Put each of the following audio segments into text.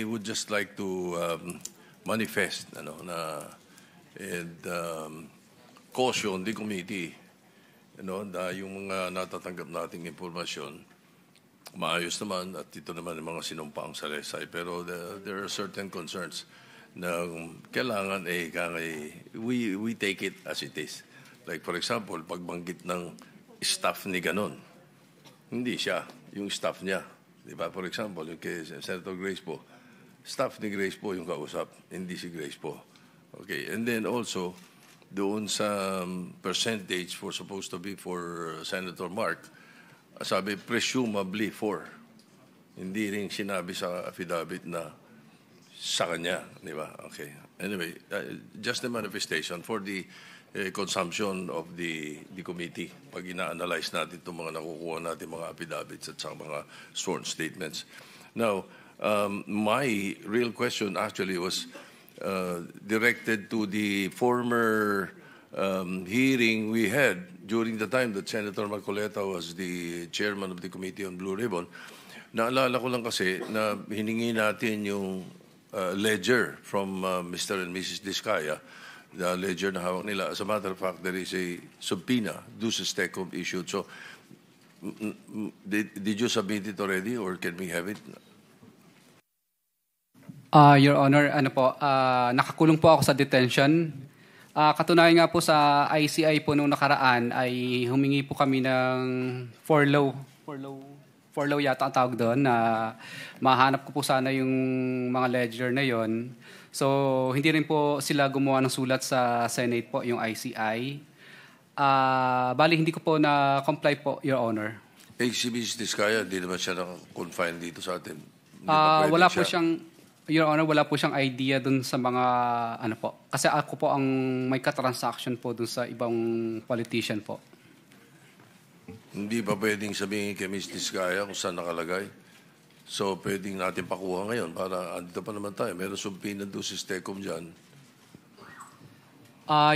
would just like to manifest and caution the committee na yung mga natatanggap nating impormasyon maayos naman at ito naman yung mga sinumpaang salaysay, pero there are certain concerns na kailangan we take it as it is. Like for example, pagbanggit ng staff ni ganon, hindi siya, yung staff niya. Diba? For example, yung kay Senator Grace po, staff ni Grace po yung kausap, hindi si Grace po. Okay, and then also, doon sa percentage supposed to be for Senator Mark, sabi presumably for. Hindi rin sinabi sa affidavit na sa kanya, di ba? Okay. Anyway, just the manifestation for the consumption of the committee pag ina-analyze natin itong mga nakukuha natin mga affidavits at saka mga sworn statements. Now, my real question actually was directed to the former hearing we had during the time that Senator Marcoleta was the chairman of the Committee on Blue Ribbon. Naalala ko lang kasi na hiningi natin yung ledger from Mr. and Mrs. Diskaya, the ledger na hawak nila. As a matter of fact, there is a subpoena, duces tecum issued. So, did you submit it already or can we have it? Your Honor, nakakulong po ako sa detention. Katunayan nga po sa ICI po nung nakaraan ay humingi po kami ng forlaw yata ang tawag doon na mahanap ko po sana yung mga ledger na yon. So hindi rin po sila gumawa ng sulat sa Senate po yung ICI. Bali hindi ko po na-comply po, Your Honor. Si Mrs. Diskaya, di naman siya naka-confine dito sa atin. Wala po siyang Your Honor, wala po siyang idea dun sa mga, kasi ako po ang may ka-transaction po dun sa ibang politician po. Hindi ba pwedeng sabihin kay Ms. Diskaya kung saan nakalagay? So, pwedeng natin pakuha ngayon para andito pa naman tayo. Meron subpoena duces tecum dyan.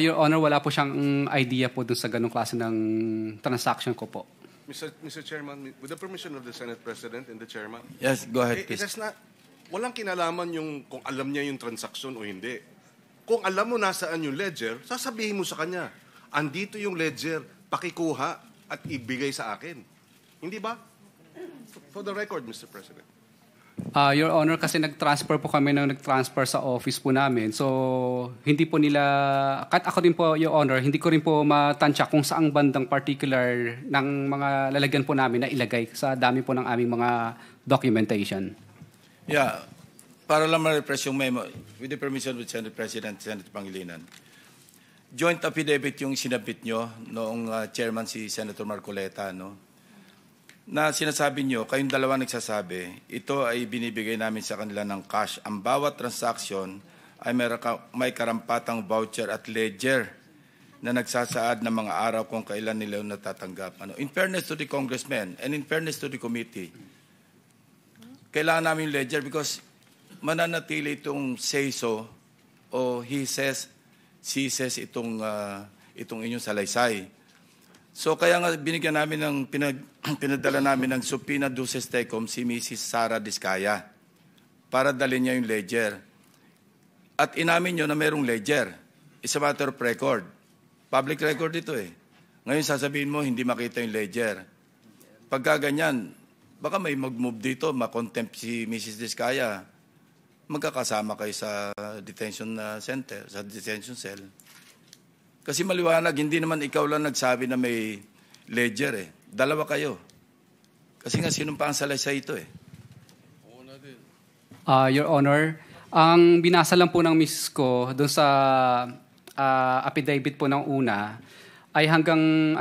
Your Honor, wala po siyang idea po dun sa ganung klase ng transaction ko po. Mr. Chairman, with the permission of the Senate President and the Chairman. Yes, go ahead, please. Walang kinalaman kung alam niya yung transaksyon o hindi. Kung alam mo nasaan yung ledger, sasabihin mo sa kanya, andito yung ledger, pakikuha at ibigay sa akin. Hindi ba? For the record, Mr. President. Your Honor, kasi nag-transfer po kami nag-transfer sa office po namin. So, hindi po nila, kahit ako din po, Your Honor, hindi ko rin po matansya kung saang bandang particular ng mga lalagyan po namin na ilagay sa dami po ng aming mga documentation. Yeah, para lang ma-refresh yung memo, with the permission of Senate President, Senator Pangilinan. Joint affidavit yung sinabit nyo noong chairman si Senator Marcoleta, no? Na sinasabi nyo, kayong dalawa nagsasabi, ito ay binibigay namin sa kanila ng cash. Ang bawat transaction ay may karampatang voucher at ledger na nagsasaad ng mga araw kung kailan nila natatanggap. In fairness to the congressman and in fairness to the committee, kailangan namin yung ledger because mananatili itong say-so o he says, she says itong inyong salaysay. So kaya nga binigyan namin pinadala namin ng subpoena duces tecum si Mrs. Sara Diskaya para dalhin niya yung ledger. At inamin nyo na mayroong ledger. It's a matter of record. Public record ito eh. Ngayon sasabihin mo hindi makita yung ledger. Pagka ganyan, baka may mag-move dito, ma-contempt si Mrs. Diskaya. Magkakasama kayo sa detention center, sa detention cell. Kasi maliwanag, hindi naman ikaw lang nagsabi na may ledger eh. Dalawa kayo. Kasi nga sinumpang salaysay ito eh. Your Honor, ang binasa lang po ng miss ko doon sa affidavit po ng una, ay hanggang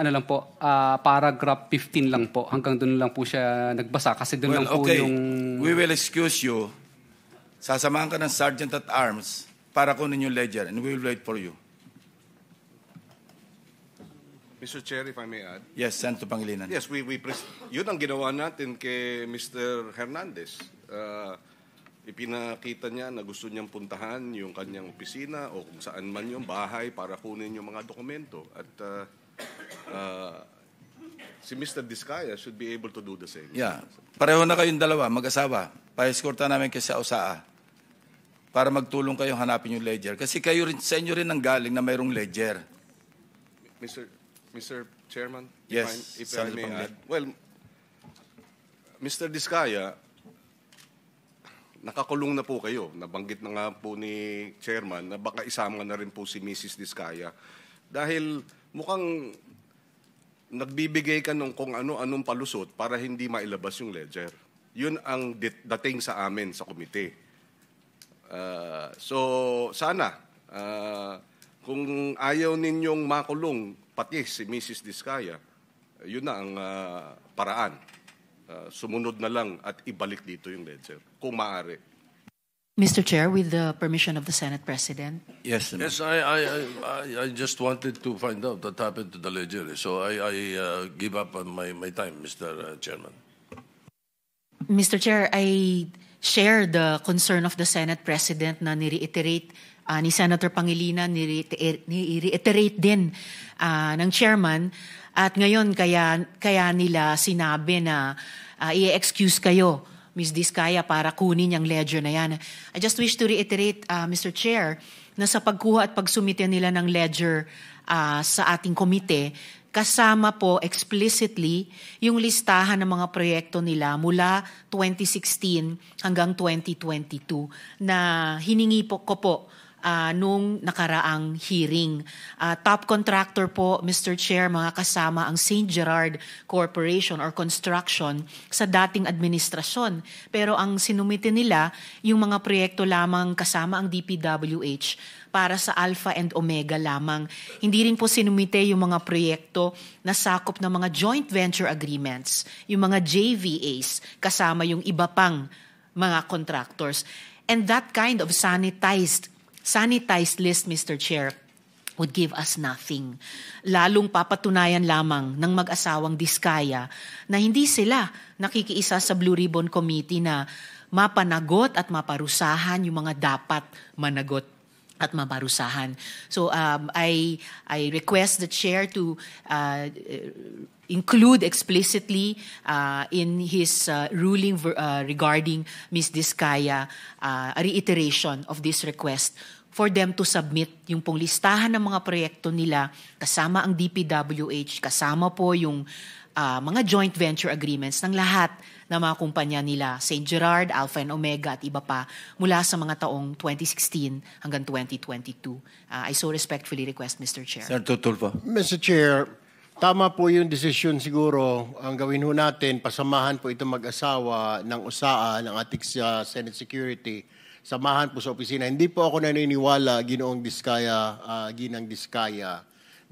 paragraph 15 lang po. Hanggang doon lang po siya nagbasa kasi doon lang po yung... We will excuse you. Sasamahan ka ng Sergeant at Arms para kunin yung ledger and we will wait for you. Mr. Chair, if I may add. Yes, Senator Pangilinan. Yes, yun ang ginawa natin kay Mr. Hernandez. Ipinakita niya na gusto niyang puntahan yung kanyang opisina o kung saan man yung bahay para kunin yung mga dokumento. At si Mr. Diskaya should be able to do the same. Yeah. Pareho na kayong dalawa, mag-asawa. Pa-escorta namin kayo sa USAA. para magtulong kayo hanapin yung ledger. Kasi kayo rin, sa inyo rin ang galing na mayroong ledger. Mr. Chairman, Yes, if I Senator may Pangilinan. add. Well, Mr. Diskaya, nakakulong na po kayo. Nabanggit na nga po ni Chairman na baka isama na rin po si Mrs. Diskaya. Dahil mukhang nagbibigay ka ng kung ano-anong palusot para hindi mailabas yung ledger. Yun ang dating sa amin sa komite. So sana, kung ayaw ninyong makulong pati si Mrs. Diskaya, yun na ang paraan. Sumunod na lang at ibalik dito yung ledger, kung maaari. Mr. Chair, with the permission of the Senate President. Yes, Yes, I just wanted to find out what happened to the ledger. So I give up on my time, Mr. Chairman. Mr. Chair, I share the concern of the Senate President na ni-reiterate ni Senator Pangilinan, ni-reiterate din ng Chairman. At ngayon, kaya nila sinabi na i-excuse kayo, Ms. Diskaya, para kunin yung ledger na yan. I just wish to reiterate, Mr. Chair, na sa pagkuha at pagsumite nila ng ledger sa ating komite, kasama po explicitly yung listahan ng mga proyekto nila mula 2016 hanggang 2022 na hiningi ko po nung nakaraang hearing. Top contractor po, Mr. Chair, mga kasama ang St. Gerard Corporation or Construction sa dating administrasyon. Pero ang sinumite nila, yung mga proyekto lamang kasama ang DPWH para sa Alpha and Omega lamang. Hindi rin po sinumite yung mga proyekto na sakop ng mga joint venture agreements, yung mga JVAs, kasama yung iba pang mga contractors. And that kind of sanitized list, Mr. Chair, would give us nothing. Lalong papatunayan lamang ng mag-asawang Diskaya na hindi sila nakikiisa sa Blue Ribbon Committee na mapanagot at maparusahan yung mga dapat managot at maparusahan. So I request the Chair to include explicitly in his ruling regarding Ms. Diskaya a reiteration of this request for them to submit yung pong listahan ng mga proyekto nila kasama ang DPWH, kasama po yung mga joint venture agreements ng lahat ng mga kumpanya nila, St. Gerard, Alpha and Omega at iba pa mula sa mga taong 2016 hanggang 2022. I so respectfully request, Mr. Chair. Senator Tulfo. Mr. Chair, tama po yung desisyon siguro. Ang gawin ho natin, pasamahan po itong mag-asawa ng USAA, ng ating Senate Security. Samahan po sa opisina. Hindi po ako naniniwala, Ginang Diskaya,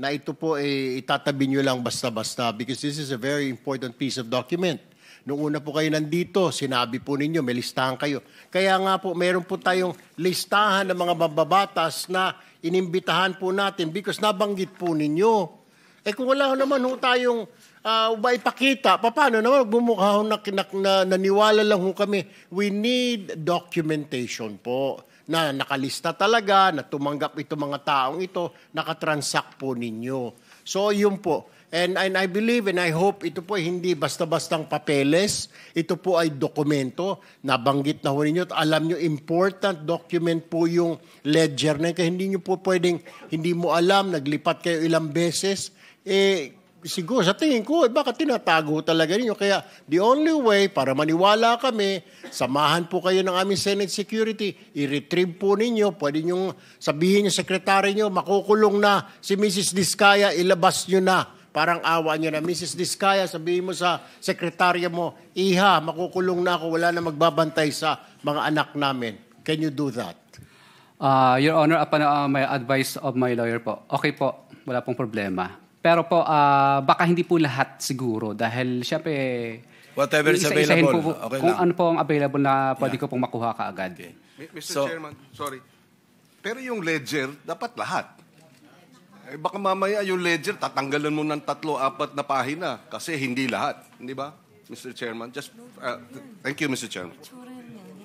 na ito po itatabi nyo lang basta-basta because this is a very important piece of document. Noong una po kayo nandito, sinabi po ninyo, may listahan kayo. Kaya nga po, meron po tayong listahan ng mga mababatas na inimbitahan po natin because nabanggit po ninyo. Kung wala naman ho tayong ipakita, paano naman bumukha ho na naniwala lang ho kami. We need documentation po na nakalista talaga, na tumanggap ito mga taong ito, nakatransact po ninyo. So yun po. And I believe and I hope ito po hindi basta-bastang papeles. Ito po ay dokumento. Nabanggit na ho ninyo. Alam nyo, important document po yung ledger na yun. Kaya hindi nyo po pwedeng, hindi mo alam, naglipat kayo ilang beses. Siguro sa tingin ko, baka tinatago talaga ninyo. Kaya the only way para maniwala kami, samahan po kayo ng aming Senate Security, i-retrieve po ninyo, pwede nyo sabihin yung sekretary nyo, makukulong na si Mrs. Diskaya, ilabas nyo na. Parang awa nyo na, Mrs. Diskaya, sabihin mo sa sekretarya mo, Iha, makukulong na ako, wala na magbabantay sa mga anak namin. Can you do that? Your Honor, upon my advice of my lawyer po, okay po, wala pong problema. Pero po, baka hindi po lahat siguro dahil syempre whatever is available. Po, okay kung lang. ano po ang available na pwede ko pong makuha kaagad. Okay. Mr. Chairman, sorry. Pero yung ledger, dapat lahat. Baka mamaya yung ledger, tatanggalan mo ng 3-4 na pahina kasi hindi lahat. Hindi ba, Mr. Chairman? Just, thank you, Mr. Chairman.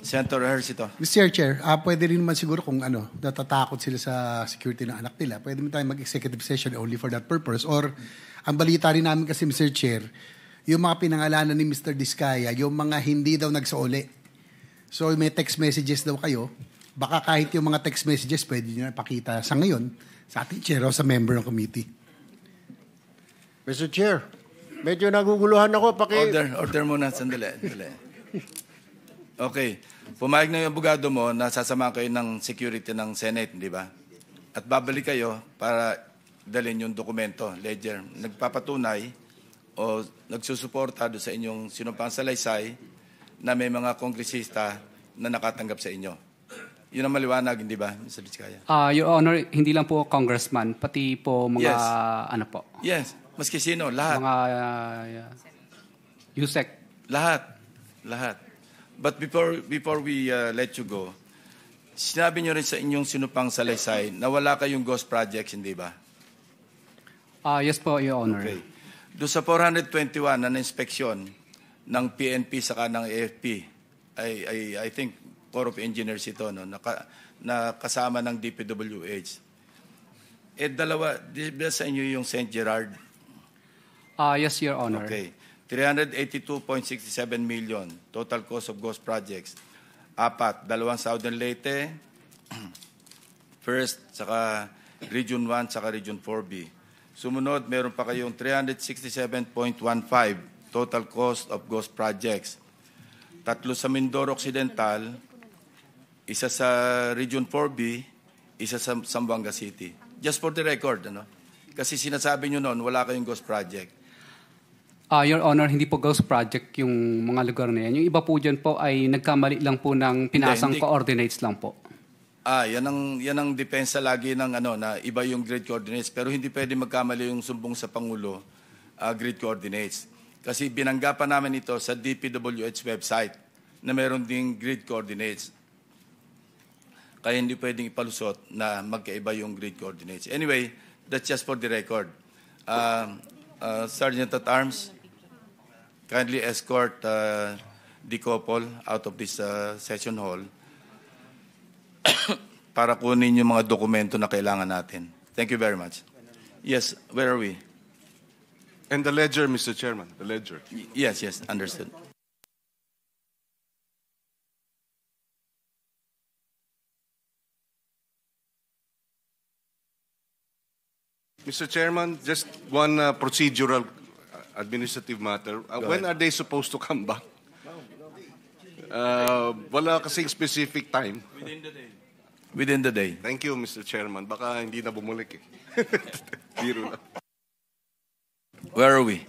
Senator Ejercito. Mr. Chair, pwede rin naman siguro kung natatakot sila sa security ng anak nila, pwede mo tayo mag-executive session only for that purpose. Or, ang balita rin namin kasi, Mr. Chair, yung mga pinangalanan ni Mr. Diskaya, yung mga hindi daw nagsauli. So, may text messages daw kayo baka kahit yung mga text messages pwede nyo ipakita sa ngayon sa ating chair o sa member ng committee. Mr. Chair, medyo naguguluhan ako. Order muna, sandali. Okay. Pumayag na yung abogado mo na sasama kayo ng security ng Senate, di ba? At babalik kayo para dalhin yung dokumento, ledger. Nagpapatunay o nagsusuporta doon sa inyong sinumpang salaysay na may mga kongresista na nakatanggap sa inyo. Yun ang maliwanag, hindi ba, Mr. Vizcaya? Your Honor, hindi lang po congressman, pati po mga Yes. ano po, Yes, maski sino, lahat. mga USEC. Lahat. But before we let you go, sinabi nyo rin sa inyong sinupang salaysay na wala kayong ghost projects, hindi ba? Yes po, Your Honor. Okay. Doon sa 421 na inspeksyon ng PNP saka ng AFP, I think Corps of Engineers ito, no, na kasama ng DPWH. Dalawa, di ba sa inyo yung St. Gerard? Yes, Your Honor. Okay. 382.67 million total cost of ghost projects. 4, 2 Southern Leyte, First, saka Region 1, saka Region 4B. Sumunod, meron pa kayong 367.15 total cost of ghost projects. 3 sa Mindoro Occidental, 1 sa Region 4B, 1 sa Zamboanga City. Just for the record, ano? Kasi sinasabi nyo noon, wala kayong ghost project. Your Honor, hindi po ghost project yung mga lugar na yan. Yung iba po dyan po ay nagkamali lang po ng pinasang Hindi. coordinates lang po. Yan ang depensa lagi ng na iba yung grid coordinates, pero hindi pwede magkamali yung sumbong sa Pangulo grid coordinates. Kasi binangga pa namin ito sa DPWH website na meron ding grid coordinates. Kaya hindi pwedeng ipalusot na magkaiba yung grid coordinates. Anyway, that's just for the record. Sergeant at Arms, kindly escort the couple out of this session hall para kunin yung mga dokumento na kailangan natin. Thank you very much. Yes, where are we? And the ledger, Mr. Chairman, the ledger. Yes, understood. Mr. Chairman, just one procedural administrative matter. When are they supposed to come back? Wala kasing specific time. Within the day. Thank you, Mr. Chairman. Baka hindi na bumulik eh. Biro lang. Where are we?